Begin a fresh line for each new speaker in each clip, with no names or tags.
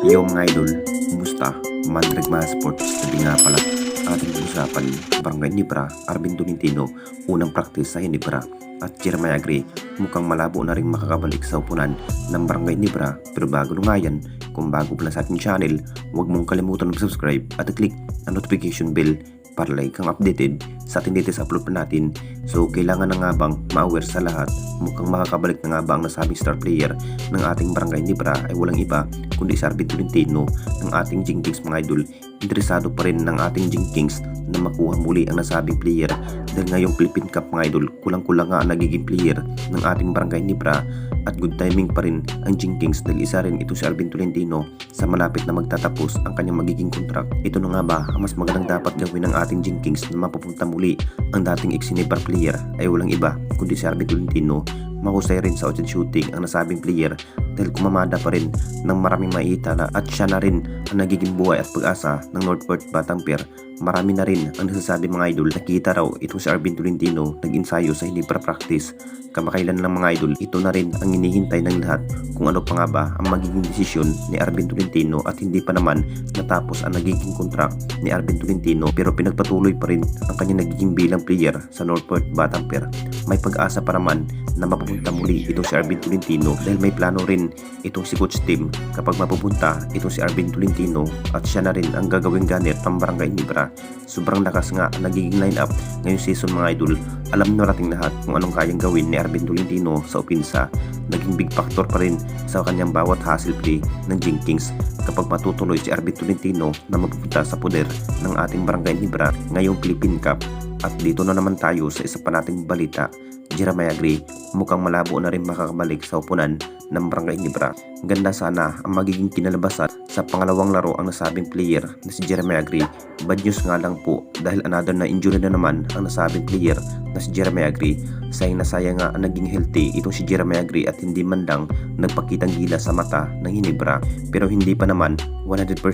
Yo mga idol, kumusta? Mandrag mga sports, sabi nga pala ating usapan Barangay Nibra, Arvin Tolentino, unang practice sa Hinebra at Jeremiah Gray mukhang malabo na rin makakabalik sa upunan ng Barangay Nibra. Pero bago nga yan, kung bago pa lang sa ating channel, huwag mong kalimutan mag-subscribe at i-click ang notification bell para like kang updated sa ating latest upload pa natin. So kailangan na nga bang ma-aware sa lahat, mukhang makakabalik na nga ba ang nasabing star player ng ating Barangay Nibra ay walang iba kundi si Arvin Tolentino ng ating Jing Kings mga idol. Interesado pa rin ng ating Jing Kings na makuha muli ang nasabing player dahil ngayong Philippine Cup mga idol, kulang-kulang nga ang nagiging player ng ating Barangay Nibra at good timing pa rin ang Jing Kings dahil isa rin ito si Arvin Tolentino sa malapit na magtatapos ang kanyang magiging contract. Ito na nga ba ang mas magandang dapat gawin ng ating Jing Kings na mapupunta muli ang dating ex-Nibra player ay walang iba kundi si Arvin Tolentino. Mahusay rin sa outside shooting ang nasabing player dahil kumamada pa rin ng maraming maitala at siya na rin ang nagiging buhay at pag-asa ng Northport Batangas. Marami na rin ang nasasabi mga idol, nakita raw itong si Arvin Tolentino nag-ensayo sa Hinebra practice kamakailan lang mga idol. Ito na rin ang hinihintay ng lahat kung ano pa nga ba ang magiging desisyon ni Arvin Tolentino at hindi pa naman natapos ang nagiging contract ni Arvin Tolentino pero pinagpatuloy pa rin ang kanyang nagiging bilang player sa Northport Batangas. May pag-asa pa naman na mapupunta muli itong si Arvin Tolentino dahil may plano rin itong si Coach Tim kapag mapupunta itong si Arvin Tolentino at siya na rin ang gagawing gunner ng Barangay Nibra. Sobrang lakas nga ang nagiging lineup ngayong season mga idol. Alam na nating lahat kung anong kayang gawin ni Arvin Tolentino sa opensa. Naging big factor pa rin sa kanyang bawat hustle play ng Jing Kings kapag matutuloy si Arvin Tolentino na mapupunta sa poder ng ating Barangay Nibra ngayong Philippine Cup. At dito na naman tayo sa isa pa nating balita. Jeremiah Gray mukhang malabo na rin makakabalik sa upunan ng Barangay Nibra. Ganda sana ang magiging kinalabasan sa pangalawang laro ang nasabing player na si Jeremiah Gray. Bad news nga lang po dahil another na injury na naman ang nasabing player na si Jeremiah Gray. Sayang na sayang nga ang naging healthy itong si Jeremiah Gray at hindi man lang nagpakitang gila sa mata ng Hinebra. Pero hindi pa naman 100%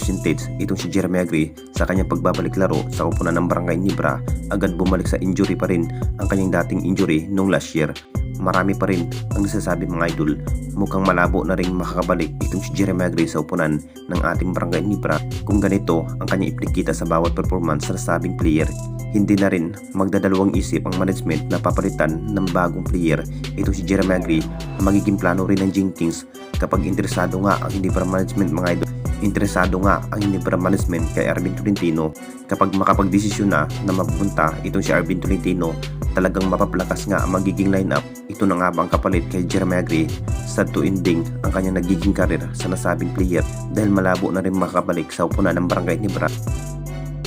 itong si Jeremiah Gray sa kanyang pagbabalik laro sa upunan ng Barangay Nibra. Agad bumalik sa injury pa rin ang kanyang dating injury nung last year. Marami pa rin ang nasasabi mga idol, mukhang malabo na rin makakabalik itong si Jeremiah Gray sa upunan ng ating Barangay Nibra kung ganito ang kanyang ipinakita sa bawat performance sa nasabing player. Hindi na rin magdadalawang isip ang management na papalitan ng bagong player itong si Jeremiah Gray. Magiging plano rin ng Jing Kings kapag interesado nga ang Hinebra management mga idol. Interesado nga ang Hinebra management kay Arvin Tolentino kapag makapagdesisyon na mapupunta itong si Arvin Tolentino, talagang mapaplakas nga ang magiging lineup. Ito na nga bang kapalit kay Jeremiah Gray sad to ending ang kanyang nagiging karir sa nasabing player dahil malabo na rin makabalik sa upunan ng Barangay Nibra.